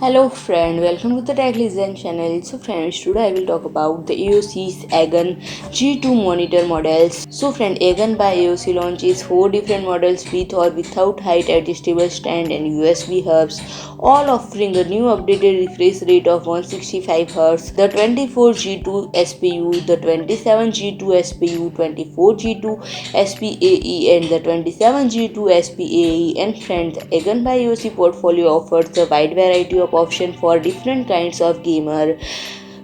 Hello friend, welcome to the Tech Listen channel. So friends, today I will talk about the AOC's AGON G2 monitor models. So friend, AGON by AOC launches 4 different models with or without height adjustable stand and USB hubs, all offering a new updated refresh rate of 165Hz, the 24G2 SPU, the 27G2 SPU, 24G2 SPAE and the 27G2 SPAE. And friends, AGON by AOC portfolio offers a wide variety of options for different kinds of gamer.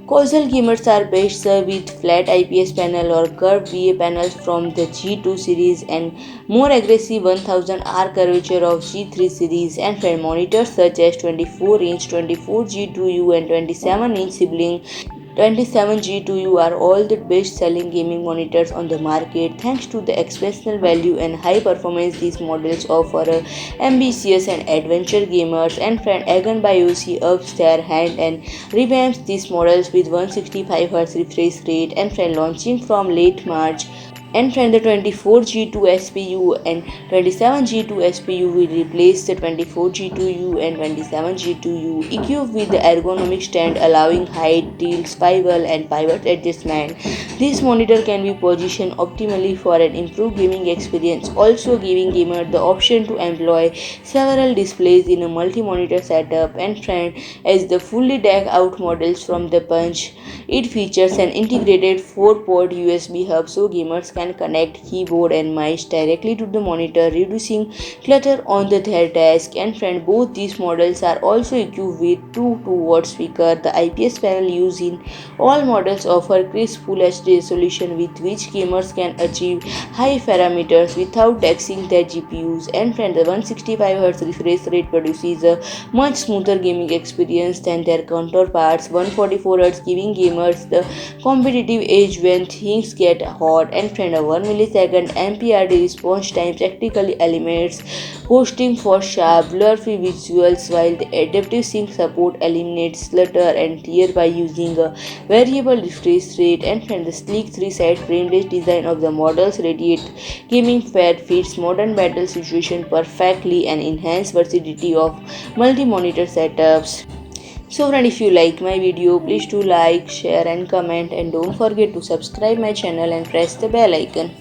Casual gamers are best served with flat IPS panel or curved VA panels from the G2 series and more aggressive 1000R curvature of G3 series, and friend monitors such as 24-inch, 24G2U and 27-inch sibling 27G2U are all the best selling gaming monitors on the market. Thanks to the exceptional value and high performance these models offer ambitious and adventure gamers. And friend, AGON by AOC ups their hand and revamps these models with 165Hz refresh rate, and friend launching from late March. And friend, the 24G2 SPU and 27G2 SPU will replace the 24G2U and 27G2U, equipped with the ergonomic stand allowing height, tilt, swivel and pivot adjustment. This monitor can be positioned optimally for an improved gaming experience, also giving gamers the option to employ several displays in a multi-monitor setup. And friend, as the fully decked out models from the punch, it features an integrated 4-port USB hub so gamers can connect keyboard and mouse directly to the monitor, reducing clutter on their desk. And friend, both these models are also equipped with 2 2-watt speaker. The IPS panel used in all models offer crisp Full HD resolution with which gamers can achieve high parameters without taxing their GPUs. And friend, the 165Hz refresh rate produces a much smoother gaming experience than their counterparts. 144Hz giving gamers the competitive edge when things get hot. And friend, a 1 millisecond MPRT response time practically eliminates ghosting for sharp, blur-free visuals, while the adaptive sync support eliminates clutter and tear by using a variable refresh rate. And friend, the sleek 3-side frameless design of the models radiate gaming fat fits modern battle situation perfectly and enhance versatility of multi-monitor setups. So friend, if you like my video, please do like, share and comment, and don't forget to subscribe my channel and press the bell icon.